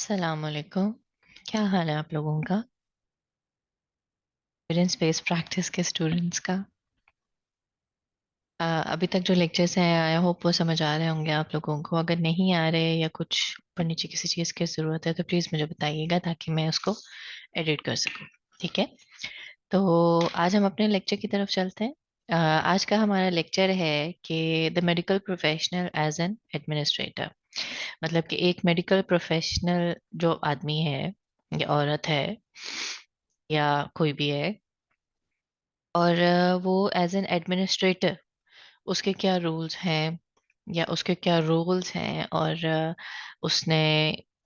सलामकुम। क्या हाल है आप लोगों का? एविडेंस बेस्ड प्रैक्टिस के स्टूडेंट्स का। अभी तक जो लेक्चर्स हैं आई होप वो समझ आ रहे होंगे आप लोगों को। अगर नहीं आ रहे या कुछ ऊपर नीचे किसी चीज़ की ज़रूरत है तो प्लीज़ मुझे बताइएगा ताकि मैं उसको एडिट कर सकूँ। ठीक है। तो आज हम अपने लेक्चर की तरफ चलते हैं। आज का हमारा लेक्चर है कि the medical professional as an administrator. मतलब कि एक मेडिकल प्रोफेशनल जो आदमी है या औरत है या कोई भी है, और वो एज एन एडमिनिस्ट्रेटर उसके क्या रूल्स हैं या उसके क्या रोल्स हैं, और उसने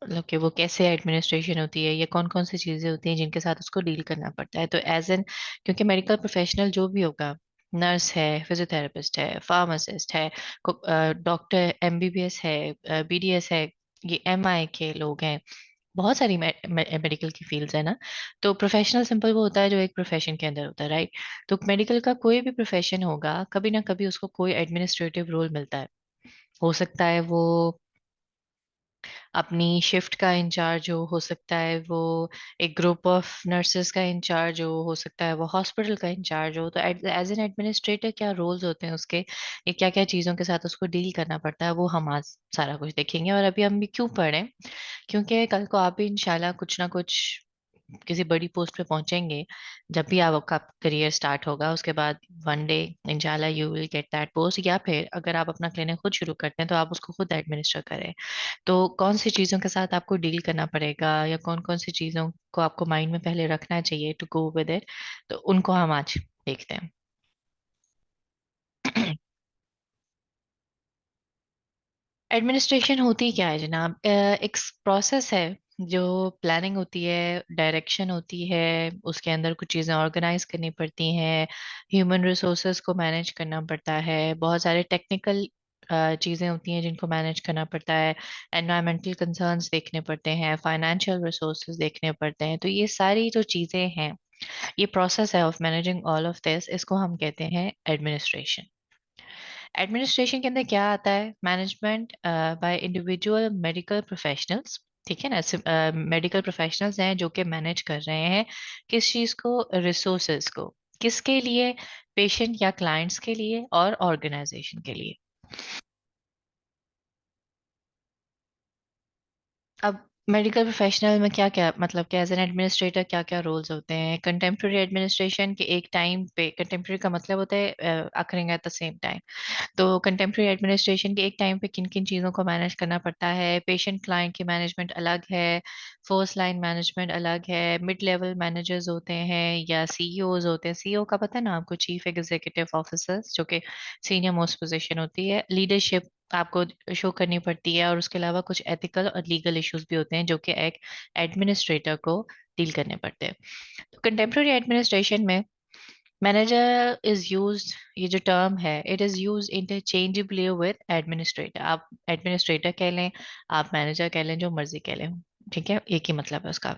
मतलब कि वो कैसे एडमिनिस्ट्रेशन होती है या कौन कौन सी चीज़ें होती हैं जिनके साथ उसको डील करना पड़ता है। तो एज एन, क्योंकि मेडिकल प्रोफेशनल जो भी होगा, नर्स है, फिजियोथेरेपिस्ट है, फार्मासिस्ट है, डॉक्टर एमबीबीएस है, बीडीएस है, ये एमआई के लोग हैं, बहुत सारी मेडिकल की फील्ड्स है ना। तो प्रोफेशनल सिंपल वो होता है जो एक प्रोफेशन के अंदर होता है, राइट। तो मेडिकल का कोई भी प्रोफेशन होगा, कभी ना कभी उसको कोई एडमिनिस्ट्रेटिव रोल मिलता है। हो सकता है वो अपनी शिफ्ट का इंचार्ज हो सकता है वो एक ग्रुप ऑफ नर्सेस का इंचार्ज हो सकता है वो हॉस्पिटल का इंचार्ज हो। तो एज एन एडमिनिस्ट्रेटर क्या रोल्स होते हैं उसके, ये क्या क्या चीज़ों के साथ उसको डील करना पड़ता है, वो हम आज सारा कुछ देखेंगे। और अभी हम भी क्यों पढ़ें, क्योंकि कल को आप भी इंशाल्लाह कुछ ना कुछ किसी बड़ी पोस्ट पे पहुंचेंगे। जब भी आपका करियर स्टार्ट होगा उसके बाद वन डे इंशाल्लाह you will get that post, या फिर अगर आप अपना क्लिनिक खुद शुरू करते हैं तो आप उसको खुद एडमिनिस्टर करें। तो कौन सी चीज़ों के साथ आपको डील करना पड़ेगा या कौन कौन सी चीज़ों को आपको माइंड में पहले रखना चाहिए टू गो विद इट, तो उनको हम आज देखते हैं। एडमिनिस्ट्रेशन होती क्या है जनाब? एक प्रोसेस है जो प्लानिंग होती है, डायरेक्शन होती है, उसके अंदर कुछ चीज़ें ऑर्गेनाइज करनी पड़ती हैं, ह्यूमन रिसोर्सेज को मैनेज करना पड़ता है, बहुत सारे टेक्निकल चीज़ें होती हैं जिनको मैनेज करना पड़ता है, एनवायरमेंटल कंसर्न्स देखने पड़ते हैं, फाइनेंशियल रिसोर्सेज देखने पड़ते हैं। तो ये सारी जो चीज़ें हैं, ये प्रोसेस है of managing all of this, इसको हम कहते हैं एडमिनिस्ट्रेशन। एडमिनिस्ट्रेशन के अंदर क्या आता है? Management by individual medical professionals. ठीक है ना, मेडिकल प्रोफेशनल्स हैं जो कि मैनेज कर रहे हैं किस चीज़ को, रिसोर्सेज को, किसके लिए? पेशेंट या क्लाइंट्स के लिए और ऑर्गेनाइजेशन के लिए। अब मेडिकल प्रोफेशनल में क्या क्या मतलब क्या, एज एन एडमिनिस्ट्रेटर क्या क्या रोल्स होते हैं? कंटेम्प्रेरी एडमिनिस्ट्रेशन के एक टाइम पे, कंटेम्प्रेरी का मतलब होता है occurring at the same time. तो कंटेम्प्रेरी एडमिनिस्ट्रेशन के एक टाइम पे किन किन चीज़ों को मैनेज करना पड़ता है? पेशेंट क्लाइंट की मैनेजमेंट अलग है, फर्स्ट लाइन मैनेजमेंट अलग है, मिड लेवल मैनेजर्स होते हैं या सीईओज होते हैं। सीईओ का पता है ना आपको, चीफ एग्जीक्यूटिव ऑफिसर्स, जो कि सीनियर मोस्ट पोजीशन होती है। लीडरशिप आपको शो करनी पड़ती है, और उसके अलावा कुछ एथिकल और लीगल इश्यूज भी होते हैं जो कि एक एडमिनिस्ट्रेटर को डील करने पड़ते हैं। तो कंटेम्प्रेरी एडमिनिस्ट्रेशन में मैनेजर इज यूज्ड, ये जो टर्म है, it is used interchangeably with administrator. आप एडमिनिस्ट्रेटर कह लें, आप मैनेजर कह लें, जो मर्जी कह लें, ठीक है, एक ही मतलब है उसका।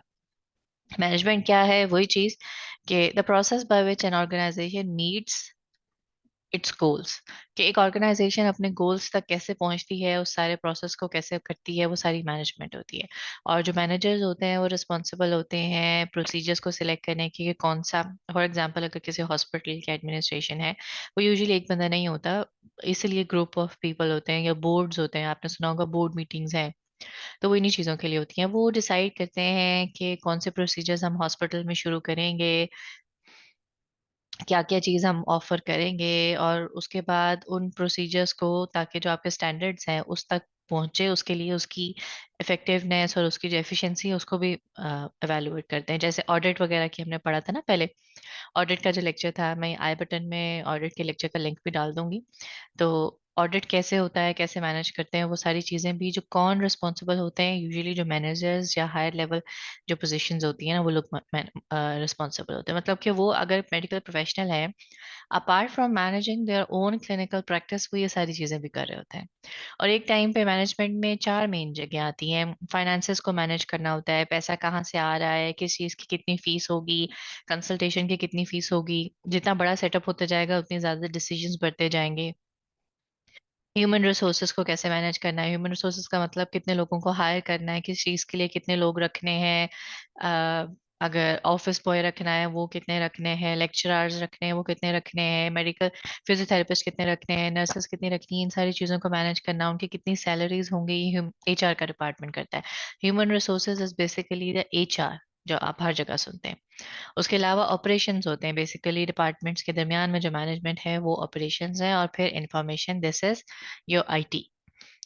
मैनेजमेंट क्या है? वही चीज कि the process by which an organisation meets its goals, कि एक ऑर्गेनाइजेशन अपने गोल्स तक कैसे पहुंचती है, उस सारे प्रोसेस को कैसे करती है, वो सारी मैनेजमेंट होती है। और जो मैनेजर्स होते हैं वो रिस्पॉन्सिबल होते हैं प्रोसीजर्स को सिलेक्ट करने की कि कौन सा, फॉर एग्जांपल अगर किसी हॉस्पिटल की एडमिनिस्ट्रेशन है, वो यूजुअली एक बंदा नहीं होता, इसलिए ग्रुप ऑफ पीपल होते हैं या बोर्ड्स होते हैं। आपने सुना होगा बोर्ड मीटिंग्स हैं, तो वो इन्हीं चीज़ों के लिए होती हैं। वो डिसाइड करते हैं कि कौन से प्रोसीजर्स हम हॉस्पिटल में शुरू करेंगे, क्या क्या चीज़ हम ऑफर करेंगे, और उसके बाद उन प्रोसीजर्स को, ताकि जो आपके स्टैंडर्ड्स हैं उस तक पहुंचे, उसके लिए उसकी इफेक्टिवनेस और उसकी जो एफिशिएंसी है उसको भी एवेलुएट करते हैं। जैसे ऑडिट वगैरह की हमने पढ़ा था ना पहले, ऑडिट का जो लेक्चर था, मैं आई बटन में ऑडिट के लेक्चर का लिंक भी डाल दूंगी। तो ऑडिट कैसे होता है, कैसे मैनेज करते हैं, वो सारी चीज़ें भी, जो कौन रिस्पॉन्सिबल होते हैं, यूजुअली जो मैनेजर्स या हायर लेवल जो पोजीशंस होती हैं ना, वो लोग रिस्पॉन्सिबल होते हैं। मतलब कि वो अगर मेडिकल प्रोफेशनल है, apart from managing their own clinical practice, वो ये सारी चीज़ें भी कर रहे होते हैं। और एक टाइम पे मैनेजमेंट में चार मेन जगह आती हैं। फाइनेंसेस को मैनेज करना होता है, पैसा कहाँ से आ रहा है, किस चीज़ की कितनी फीस होगी, कंसल्टेशन की कितनी फीस होगी। जितना बड़ा सेटअप होता जाएगा उतनी ज़्यादा डिसीजंस बढ़ते जाएंगे। ह्यूमन रिसोर्सेज को कैसे मैनेज करना है। ह्यूमन रिसोर्सेज का मतलब कितने लोगों को हायर करना है, किस चीज़ के लिए कितने लोग रखने हैं। अगर ऑफिस बॉय रखना है वो कितने रखने हैं, लेक्चरर्स रखने हैं वो कितने रखने हैं, मेडिकल फिजियोथेरेपिस्ट कितने रखने हैं, नर्सेस कितनी रखनी है, इन सारी चीज़ों को मैनेज करना, उनकी कितनी सैलरीज होंगी, ये एचआर का डिपार्टमेंट करता है। Human resources is basically the HR जो आप हर जगह सुनते हैं। उसके अलावा ऑपरेशंस होते हैं, बेसिकली डिपार्टमेंट्स के दरमियान में जो मैनेजमेंट है वो ऑपरेशंस है। और फिर information, this is your IT,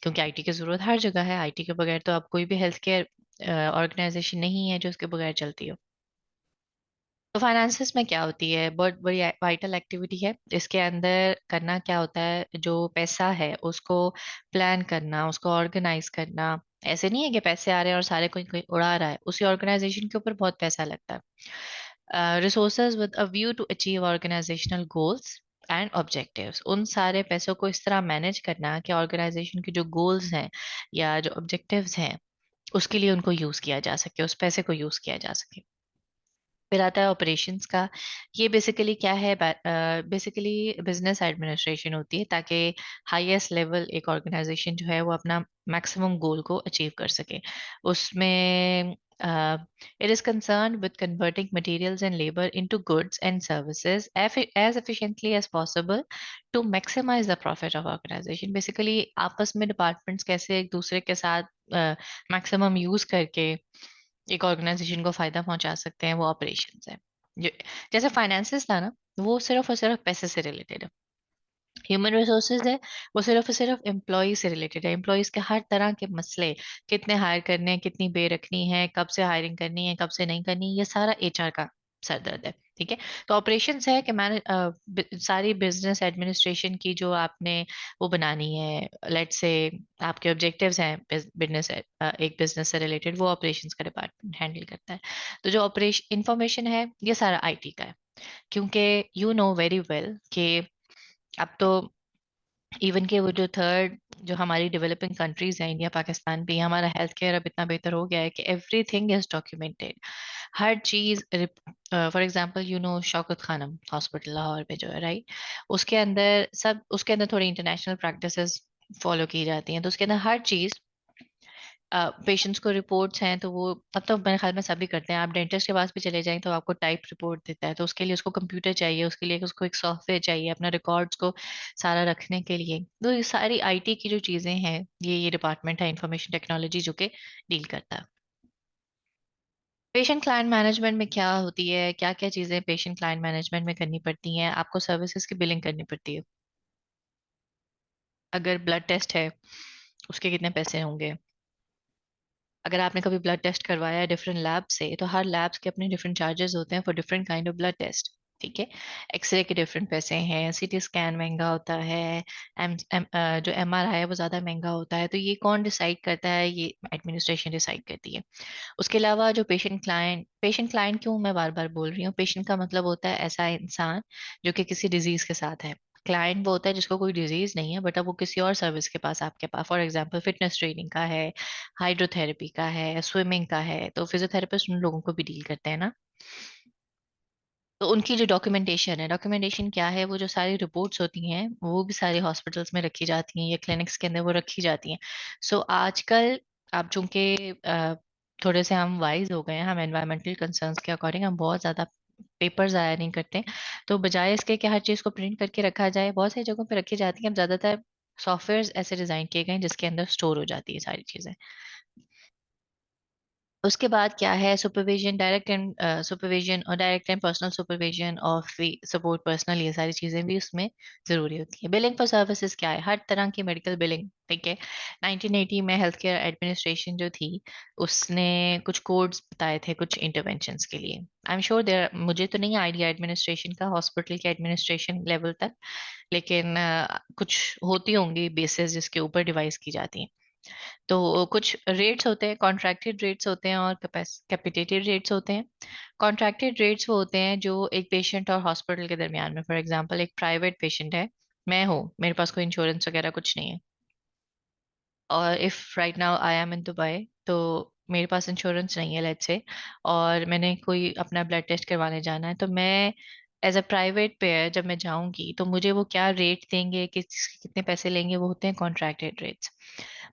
क्योंकि आईटी की जरूरत हर जगह है। आईटी के बगैर तो आप कोई भी हेल्थ केयर ऑर्गेनाइजेशन नहीं है जो उसके बगैर चलती हो। तो फाइनेंसिस में क्या होती है, बहुत बड़ी वाइटल एक्टिविटी है। इसके अंदर करना क्या होता है, जो पैसा है उसको प्लान करना, उसको ऑर्गेनाइज करना। ऐसे नहीं है कि पैसे आ रहे हैं और सारे कोई कोई उड़ा रहा है, उसी ऑर्गेनाइजेशन के ऊपर बहुत पैसा लगता है। Resources with a view to achieve organisational goals and objectives, उन सारे पैसों को इस तरह मैनेज करना कि ऑर्गेनाइजेशन के जो गोल्स हैं या जो ऑब्जेक्टिव्स हैं उसके लिए उनको यूज किया जा सके, उस पैसे को यूज किया जा सके। फिर आता है ऑपरेशंस का। ये बेसिकली क्या है, बेसिकली बिजनेस एडमिनिस्ट्रेशन होती है, ताकि हाईएस्ट लेवल एक ऑर्गेनाइजेशन जो है वो अपना मैक्सिमम गोल को अचीव कर सके। उसमें it is concerned with converting materials and labor into goods and services as efficiently as possible to maximize the profit of organization. Basically आपस में डिपार्टमेंट्स कैसे एक दूसरे के साथ मैक्सिमम यूज करके एक ऑर्गेनाइजेशन को फायदा पहुंचा सकते हैं, वो ऑपरेशंस है। जो जैसे फाइनेंसेस था ना, वो सिर्फ और सिर्फ पैसे से रिलेटेड है। ह्यूमन रिसोर्सेज है, वो सिर्फ और सिर्फ एम्प्लॉय से रिलेटेड है। एम्प्लॉयज के हर तरह के मसले, कितने हायर करने हैं, कितनी पे रखनी है, कब से हायरिंग करनी है, कब से नहीं करनी, ये सारा एचआर का सरदर्द है। ठीक है। तो ऑपरेशंस है कि मैंने सारी बिजनेस एडमिनिस्ट्रेशन की जो आपने वो बनानी है, लेट से आपके ऑब्जेक्टिव्स हैं बिजनेस, एक बिजनेस से रिलेटेड, वो ऑपरेशंस का डिपार्टमेंट हैंडल करता है। तो जो ऑपरेशन इंफॉर्मेशन है ये सारा आईटी का है। क्योंकि यू नो वेरी वेल कि अब तो इवन के वो जो थर्ड, जो हमारी डेवलपिंग कंट्रीज हैं, इंडिया पाकिस्तान भी, हमारा हेल्थ केयर अब इतना बेहतर हो गया है कि एवरीथिंग इज डॉक्यूमेंटेड। हर चीज, for example you know Shaukat Khanum hospital Lahore में जो है, राइट, उसके अंदर सब, उसके अंदर थोड़ी इंटरनेशनल प्रैक्टिसेस फॉलो की जाती हैं, तो उसके अंदर हर चीज, पेशेंट्स को रिपोर्ट्स हैं तो वो, अब तो मेरे ख्याल में सभी करते हैं। आप डेंटिस्ट के पास भी चले जाएं तो आपको टाइप रिपोर्ट देता है, तो उसके लिए उसको कंप्यूटर चाहिए, उसके लिए उसको एक सॉफ्टवेयर चाहिए अपना रिकॉर्ड्स को सारा रखने के लिए। तो ये सारी आईटी की जो चीजें हैं, ये डिपार्टमेंट है इंफॉर्मेशन टेक्नोलॉजी जो कि डील करता है। पेशेंट क्लाइंट मैनेजमेंट में क्या होती है, क्या क्या चीजें पेशेंट क्लाइंट मैनेजमेंट में करनी पड़ती हैं, आपको सर्विसेज की बिलिंग करनी पड़ती है। अगर ब्लड टेस्ट है उसके कितने पैसे होंगे। अगर आपने कभी ब्लड टेस्ट करवाया है डिफरेंट लैब से, तो हर लैब्स के अपने डिफरेंट चार्जेस होते हैं for different kind of blood test. ठीक है। एक्सरे के डिफरेंट पैसे हैं, सीटी स्कैन महंगा होता है, जो एमआरआई है वो ज़्यादा महंगा होता है। तो ये कौन डिसाइड करता है, ये एडमिनिस्ट्रेशन डिसाइड करती है। उसके अलावा जो पेशेंट क्लाइंट क्यों मैं बार बार बोल रही हूँ, पेशेंट का मतलब होता है ऐसा इंसान जो कि किसी डिजीज के साथ है। क्लाइंट वो होता है जिसको कोई डिजीज नहीं है, बट अब वो किसी और सर्विस के पास, आपके पास फॉर एग्जांपल फिटनेस ट्रेनिंग का है, हाइड्रोथेरेपी का है, स्विमिंग का है, तो फिजियोथेरेपिस्ट उन लोगों को भी डील करते हैं ना। तो उनकी जो डॉक्यूमेंटेशन है, डॉक्यूमेंटेशन क्या है, वो जो सारी रिपोर्ट्स होती हैं वो भी सारे हॉस्पिटल्स में रखी जाती हैं या क्लिनिक्स के अंदर वो रखी जाती हैं। सो आजकल आप चूंकि थोड़े से हम वाइज हो गए हैं, हम एनवायरमेंटल कंसर्न्स के अकॉर्डिंग हम बहुत ज़्यादा पेपर ज़ाया नहीं करते। तो बजाय इसके कि हर चीज़ को प्रिंट करके रखा जाए, बहुत सारी जगहों पे रखी जाती है। अब ज़्यादातर सॉफ्टवेयर ऐसे डिज़ाइन किए गए हैं जिसके अंदर स्टोर हो जाती है सारी चीज़ें। उसके बाद क्या है, सुपरविजन, डायरेक्ट एंड सुपरविजन और direct and personal supervision of the support personal, ये सारी चीजें भी उसमें जरूरी होती है। बिलिंग फॉर सर्विसेज क्या है, हर तरह की मेडिकल बिलिंग। ठीक है। 1980 में हेल्थ केयर एडमिनिस्ट्रेशन जो थी, उसने कुछ कोड्स बताए थे कुछ इंटरवेंशंस के लिए। आई एम श्योर देयर, मुझे तो नहीं आइडिया एडमिनिस्ट्रेशन का, हॉस्पिटल के एडमिनिस्ट्रेशन लेवल तक, लेकिन कुछ होती होंगी बेसिस जिसके ऊपर डिवाइस की जाती हैं। तो कुछ रेट्स होते हैं, कॉन्ट्रैक्टेड रेट्स होते हैं और कैपिटेटेड रेट्स होते हैं। कॉन्ट्रैक्टेड रेट्स वो होते हैं जो एक पेशेंट और हॉस्पिटल के दरमियान में, फॉर एग्जांपल एक प्राइवेट पेशेंट है, मैं हूँ, मेरे पास कोई इंश्योरेंस वगैरह कुछ नहीं है, और if right now I am in Dubai, तो मेरे पास इंश्योरेंस नहीं है लेट्स से, और मैंने कोई अपना ब्लड टेस्ट करवाने जाना है, तो मैं एज अ प्राइवेट पेयर जब मैं जाऊंगी तो मुझे वो क्या रेट देंगे, कितने पैसे लेंगे, वो होते हैं कॉन्ट्रैक्टेड रेट्स।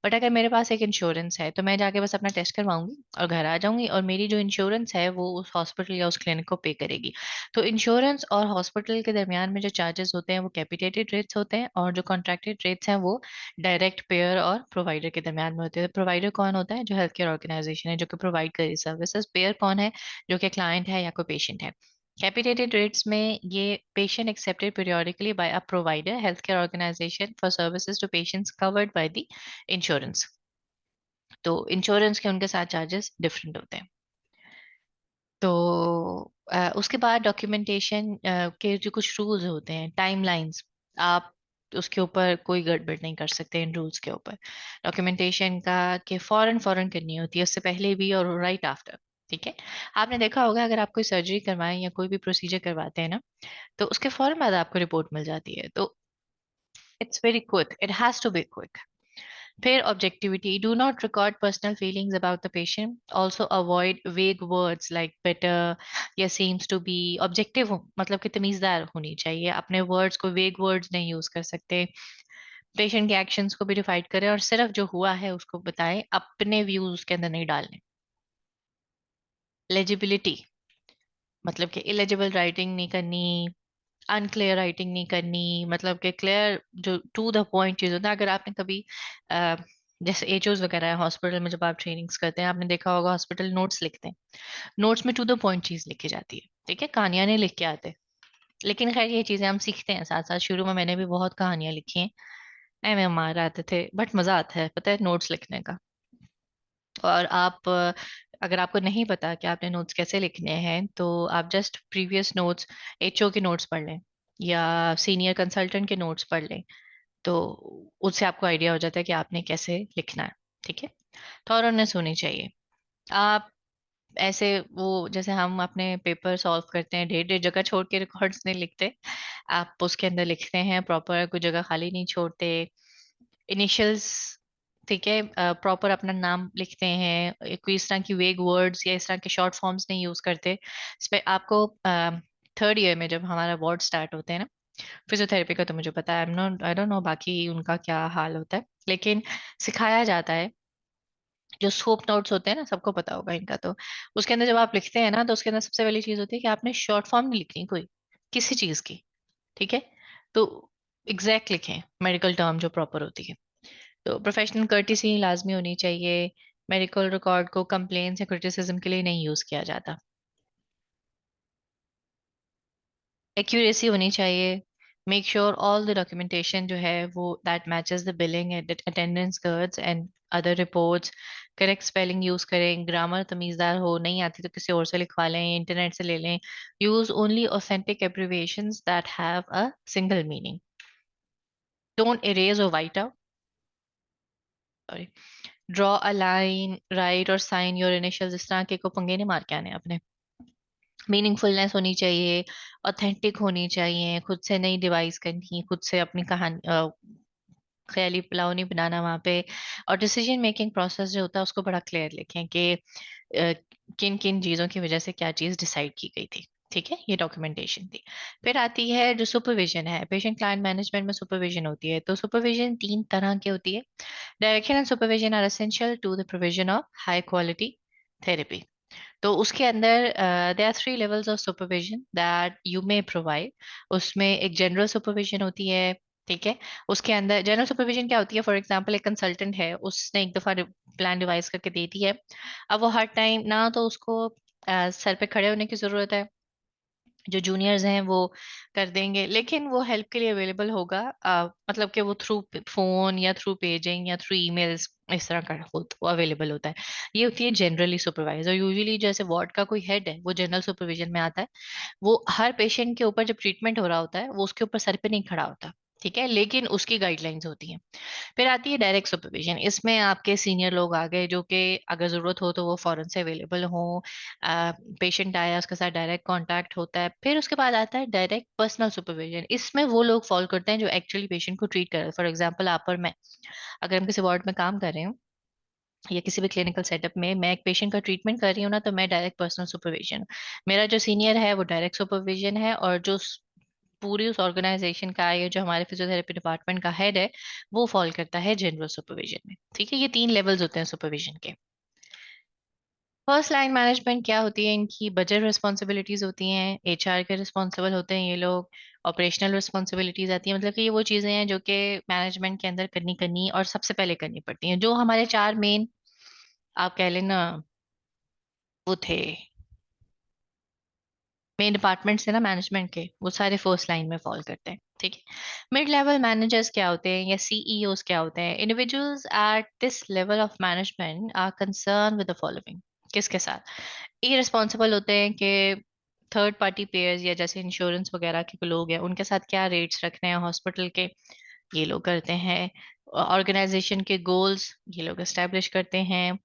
बट अगर मेरे पास एक इंश्योरेंस है तो मैं जाके बस अपना टेस्ट करवाऊंगी और घर आ जाऊंगी, और मेरी जो इंश्योरेंस है वो उस हॉस्पिटल या उस क्लिनिक को पे करेगी। तो इंश्योरेंस और हॉस्पिटल के दरमियान में जो चार्जेस होते हैं वो कैपिटेटेड रेट्स होते हैं, और जो कॉन्ट्रैक्टेड रेट्स हैं वो डायरेक्ट पेयर और प्रोवाइडर के दरमियान में होते हैं। प्रोवाइडर कौन होता है? जो हेल्थ केयर ऑर्गेनाइजेशन है जो कि प्रोवाइड करी सर्विसेज। पेयर कौन है? जो कि क्लाइंट है या कोई पेशेंट है। Capitated rates में ये patient accepted periodically by a provider, healthcare organization for services to patients covered by the insurance। तो इंश्योरेंस के उनके साथ चार्जेस डिफरेंट होते हैं। तो उसके बाद डॉक्यूमेंटेशन के जो कुछ रूल्स होते हैं, टाइमलाइंस, आप उसके ऊपर कोई गड़बड़ नहीं कर सकते इन रूल्स के ऊपर। डॉक्यूमेंटेशन का कि फौरन फौरन करनी होती है, उससे पहले भी और राइट आफ्टर। ठीक है। आपने देखा होगा अगर आप कोई सर्जरी करवाएं या कोई भी प्रोसीजर करवाते हैं ना, तो उसके फौरन बाद आपको रिपोर्ट मिल जाती है। तो it's very quick, it has to be quick. फिर objectivity, do not record personal feelings about the patient, also avoid vague words like better या सीम्स टू बी। ऑब्जेक्टिव मतलब कि तमीजदार होनी चाहिए, अपने वर्ड्स को वेग वर्ड्स नहीं यूज कर सकते। पेशेंट के एक्शंस को भी डिफाइड करें और सिर्फ जो हुआ है उसको बताएं, अपने व्यूज उसके अंदर नहीं डालने। लेजिबिलिटी मतलब कि इलेजिबल राइटिंग नहीं करनी, अनक्लियर राइटिंग नहीं करनी, मतलब कि क्लियर जो टू द पॉइंट चीज होता है। अगर आपने कभी अ, जैसे एचओज वगैरह है हॉस्पिटल में, जब आप ट्रेनिंग्स करते हैं आपने देखा होगा हॉस्पिटल नोट्स लिखते हैं। नोट्स में टू द पॉइंट चीज लिखी जाती है, ठीक है, कहानियां नहीं लिख के आते। लेकिन खैर ये चीजें हम सीखते हैं साथ साथ। शुरू में मैंने भी बहुत कहानियां लिखी हैं, एम मार आते थे, बट मजा आता है पता है नोट्स लिखने का। और आप अगर आपको नहीं पता कि आपने नोट्स कैसे लिखने हैं, तो आप जस्ट प्रीवियस नोट्स, एचओ के नोट्स पढ़ लें या सीनियर कंसल्टेंट के नोट्स पढ़ लें, तो उससे आपको आइडिया हो जाता है कि आपने कैसे लिखना है। ठीक है। थॉरोनेस होनी चाहिए। आप ऐसे वो जैसे हम अपने पेपर सॉल्व करते हैं, ढेर ढेर जगह छोड़ के रिकॉर्ड्स नहीं लिखते। आप उसके अंदर लिखते हैं प्रॉपर, कोई जगह खाली नहीं छोड़ते। इनिशियल्स, ठीक है, प्रॉपर अपना नाम लिखते हैं, कोई इस तरह की वेग वर्ड्स या इस तरह के शॉर्ट फॉर्म्स नहीं यूज करते। इस पे आपको थर्ड ईयर में जब हमारा वार्ड स्टार्ट होते हैं ना, फिजियोथेरेपी का तो मुझे पता है, आई डोंट नो बाकी उनका क्या हाल होता है, लेकिन सिखाया जाता है। जो सोप नोट्स होते हैं ना, सबको पता होगा इनका, तो उसके अंदर जब आप लिखते हैं ना, तो उसके अंदर सबसे पहली चीज होती है कि आपने शॉर्ट फॉर्म नहीं लिखनी कोई किसी चीज की। ठीक है। तो एग्जैक्ट लिखें मेडिकल टर्म जो प्रॉपर होती है। तो प्रोफेशनल कर्टिसी लाजमी होनी चाहिए। मेडिकल रिकॉर्ड को कंप्लेंट्स या क्रिटिसिज्म के लिए नहीं यूज किया जाता। एक्यूरेसी होनी चाहिए। Make sure all the documentation जो है वो that matches the billing and attendance cards and other reports. Correct spelling use करें, ग्रामर तमीजदार हो, नहीं आती तो किसी और से लिखवा लें, इंटरनेट से ले लें। Use only authentic abbreviations that have a single meaning. Don't erase और white out, sorry, draw a line, write और साइन योर इनिशियल्स, इस तरह के को पंगे नहीं मार के आने अपने। मीनिंगफुलनेस होनी चाहिए, ऑथेंटिक होनी चाहिए, खुद से नहीं डिवाइस करनी, खुद से अपनी कहानी ख्याली पुलाव नहीं बनाना वहां पे। और डिसीजन मेकिंग प्रोसेस जो होता है उसको बड़ा क्लियर लिखें कि किन किन चीजों की वजह से क्या चीज डिसाइड की गई थी। ठीक है, ये डॉक्यूमेंटेशन थी। फिर आती है जो सुपरविजन है, पेशेंट क्लाइंट मैनेजमेंट में सुपरविजन होती है। तो सुपरविजन तीन तरह की होती है। Direction and supervision are essential to the provision of high quality therapy. तो उसके अंदर there are three levels of supervision that you may provide. उसमें एक जनरल सुपरविजन होती है। ठीक है। उसके अंदर जनरल सुपरविजन क्या होती है? फॉर एग्जांपल एक कंसल्टेंट है, उसने एक दफा प्लान डिवाइस करके दे दी है। अब वो हर टाइम ना तो उसको सर पे खड़े होने की जरूरत है, जो जूनियर्स हैं वो कर देंगे, लेकिन वो हेल्प के लिए अवेलेबल होगा, मतलब कि वो थ्रू फोन या थ्रू पेजिंग या थ्रू ईमेल्स इस तरह का वो अवेलेबल होता है। ये होती है जनरली सुपरवाइजर। यूजुअली जैसे वार्ड का कोई हेड है वो जनरल सुपरविजन में आता है। वो हर पेशेंट के ऊपर जब ट्रीटमेंट हो रहा होता है वो उसके ऊपर सर पे नहीं खड़ा होता, ठीक है, लेकिन उसकी गाइडलाइंस होती हैं। फिर आती है डायरेक्ट सुपरविजन। इसमें आपके सीनियर लोग आ गए जो कि अगर जरूरत हो तो वो फौरन से अवेलेबल हो। पेशेंट आया उसके साथ डायरेक्ट कांटेक्ट होता है। फिर उसके बाद आता है डायरेक्ट पर्सनल सुपरविजन। इसमें वो लोग फॉलो करते हैं जो एक्चुअली पेशेंट को ट्रीट कर रहे हैं। फॉर एग्जाम्पल आप और मैं, अगर हम किसी वार्ड में काम कर रहे हैं या किसी भी क्लिनिकल सेटअप में मैं एक पेशेंट का ट्रीटमेंट कर रही हूँ ना, तो मैं डायरेक्ट पर्सनल सुपरविजन, मेरा जो सीनियर है वो डायरेक्ट सुपरविजन है, और जो पूरी उस ऑर्गेनाइजेशन का या जो हमारे फिजियोथेरेपी डिपार्टमेंट का हेड है वो फॉल करता है जनरल सुपरविजन में। ठीक है, ये 3 लेवल्स होते हैं सुपरविजन के। फर्स्ट लाइन मैनेजमेंट क्या होती है, इनकी बजट रिस्पॉन्सिबिलिटीज होती हैं, एचआर के रिस्पॉन्सिबल होते हैं ये लोग। ऑपरेशनल रिस्पॉन्सिबिलिटीज आती हैं, मतलब कि ये वो चीजें हैं जो कि मैनेजमेंट के अंदर करनी करनी और सबसे पहले करनी पड़ती हैं। जो हमारे 4 मेन, आप कह लेना, वो थे मेन डिपार्टमेंट्स है ना मैनेजमेंट के, वो सारे फर्स्ट लाइन में फॉल करते हैं। ठीक है। मिड लेवल मैनेजर्स क्या होते हैं या सीईओज क्या होते हैं? Individuals at this level of management are concern with the following. किसके साथ ये रिस्पॉन्सिबल होते हैं कि थर्ड पार्टी पेयर्स या जैसे इंश्योरेंस वगैरह के लोग हैं उनके साथ क्या रेट्स रखने हैं हॉस्पिटल के, ये लोग करते हैं। ऑर्गेनाइजेशन के गोल्स ये लोग एस्टेब्लिश करते हैं।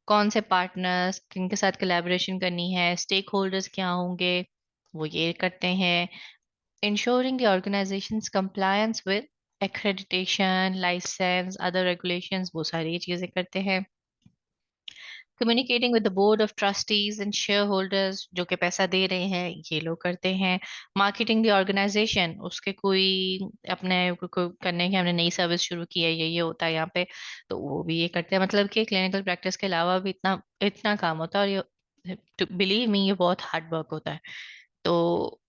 कौन से पार्टनर्स किनके साथ कोलैबोरेशन करनी है, स्टेक होल्डर्स क्या होंगे, वो ये करते हैं। Ensuring the organisation's compliance with accreditation, licence, other regulations, वो सारी चीजें करते हैं। Communicating with the board of trustees and shareholders, जो कि पैसा दे रहे हैं, ये लोग करते हैं। मार्केटिंग द ऑर्गेनाइजेशन, उसके कोई अपने करने की हमने नई सर्विस शुरू की है, ये होता है यहाँ पे, तो वो भी ये करते हैं। मतलब कि क्लिनिकल प्रैक्टिस के अलावा भी इतना इतना काम होता है, और ये टू बिलीव मी ये बहुत हार्ड वर्क होता है। तो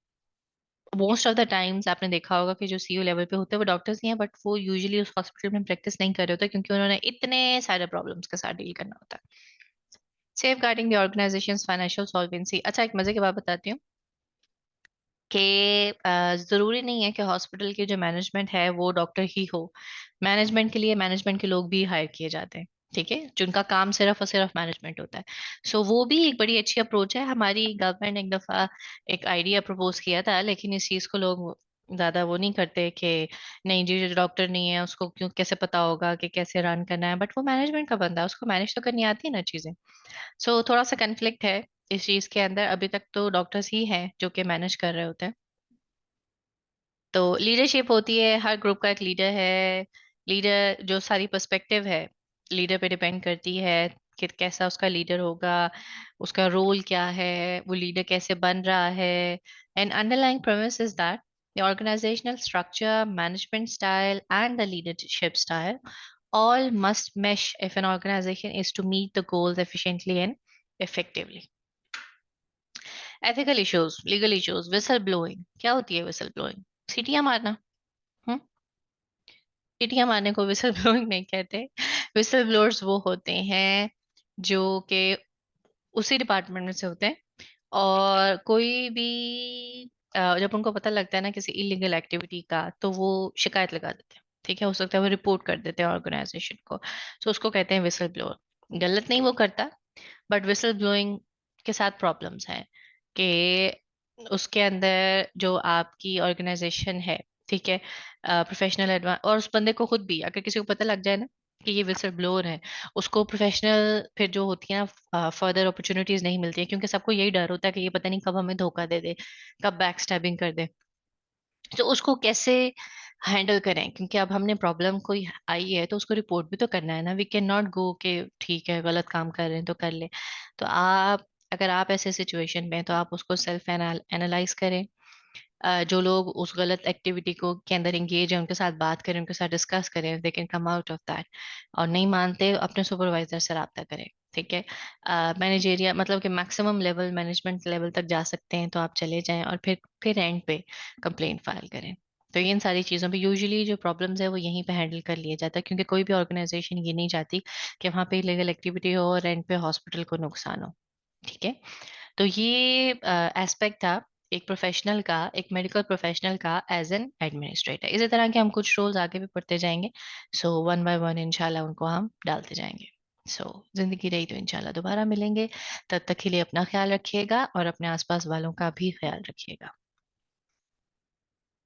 मोस्ट ऑफ द टाइम्स आपने देखा होगा कि जो सीईओ लेवल पे होते हैं वो डॉक्टर्स ही हैं, बट वो यूजुअली उस हॉस्पिटल में प्रैक्टिस नहीं कर रहे होते क्योंकि उन्होंने इतने सारे प्रॉब्लम्स के साथ डील करना होता है। Safeguarding the organisation financial solvency. अच्छा, एक मजे की बात बताती हूँ कि जरूरी नहीं है कि हॉस्पिटल की जो मैनेजमेंट है वो डॉक्टर ही हो। मैनेजमेंट के लिए मैनेजमेंट के लोग भी हायर किए जाते हैं। ठीक है, जिनका काम सिर्फ और सिर्फ मैनेजमेंट होता है। सो वो भी एक बड़ी अच्छी अप्रोच है। हमारी गवर्नमेंट ने एक दफा एक आइडिया प्रपोज किया था, लेकिन इस चीज को लोग ज्यादा वो नहीं करते कि नहीं जी, जो डॉक्टर नहीं है उसको क्यों कैसे पता होगा कि कैसे रन करना है, बट वो मैनेजमेंट का बंदा है, उसको मैनेज तो करनी आती है ना चीजें। सो थोड़ा सा कन्फ्लिक्ट है इस चीज के अंदर। अभी तक तो डॉक्टर्स ही हैं जो कि मैनेज कर रहे होते हैं। तो लीडरशिप होती है, हर ग्रुप का एक लीडर है। लीडर जो सारी पर्सपेक्टिव है लीडर पे डिपेंड करती है कि कैसा उसका लीडर होगा, उसका रोल क्या है, वो लीडर कैसे बन रहा है। And underlying premise is that the organizational structure, management style, and the leadership style all must mesh if an organization is to meet the goals efficiently and effectively. Ethical issues, legal issues, whistle blowing, क्या होती है whistle blowing? सीटियां मारना। हम्म। सीटियां मारने को whistle blowing नहीं कहते। whistle blowers वो होते हैं जो कि उसी डिपार्टमेंट में से होते हैं, और कोई भी जब उनको पता लगता है ना किसी इलीगल एक्टिविटी का, तो वो शिकायत लगा देते हैं। ठीक है, हो सकता है वो रिपोर्ट कर देते हैं ऑर्गेनाइजेशन को। तो उसको कहते हैं विसल ब्लोअर। गलत नहीं वो करता, बट विसल ब्लोइंग के साथ प्रॉब्लम्स हैं कि उसके अंदर जो आपकी ऑर्गेनाइजेशन है, ठीक है, प्रोफेशनल एडवांस, और उस बंदे को खुद भी अगर किसी को पता लग जाए ना कि ये विसल ब्लोअर है, उसको प्रोफेशनल फिर जो होती है ना फर्दर अपॉर्चुनिटीज नहीं मिलती है, क्योंकि सबको यही डर होता है कि ये पता नहीं कब हमें धोखा दे दे, कब बैक स्टैबिंग कर दे। तो उसको कैसे हैंडल करें, क्योंकि अब हमने प्रॉब्लम कोई आई है तो उसको रिपोर्ट भी तो करना है ना। वी कैन नॉट गो के ठीक है गलत काम कर रहे हैं तो कर ले। तो आप अगर आप ऐसे सिचुएशन में हैं, तो आप उसको सेल्फ एनालाइज करें। जो लोग उस गलत एक्टिविटी को के अंदर एंगेज है उनके साथ बात करें, उनके साथ डिस्कस करें, they can come out of that. और नहीं मानते अपने सुपरवाइजर से रब्ता करें। ठीक है, मैनेजेरिया मतलब कि मैक्सिमम लेवल मैनेजमेंट लेवल तक जा सकते हैं तो आप चले जाएं, और फिर एंड पे कंप्लेंट फाइल करें। तो इन सारी चीज़ों पे यूजुअली जो प्रॉब्लम्स है वो यहीं पे हैंडल कर लिया जाता है, क्योंकि कोई भी ऑर्गेनाइजेशन ये नहीं चाहती कि वहाँ पे इलीगल एक्टिविटी हो और एंड पे हॉस्पिटल को नुकसान हो। ठीक है, तो ये एस्पेक्ट था एक प्रोफेशनल का, एक मेडिकल प्रोफेशनल का एज एन एडमिनिस्ट्रेटर। इसी तरह के हम कुछ रोल्स आगे भी पढ़ते जाएंगे। सो वन बाय वन इंशाल्लाह उनको हम डालते जाएंगे। सो जिंदगी रही तो इंशाल्लाह दोबारा मिलेंगे। तब तक के लिए अपना ख्याल रखिएगा और अपने आसपास वालों का भी ख्याल रखिएगा।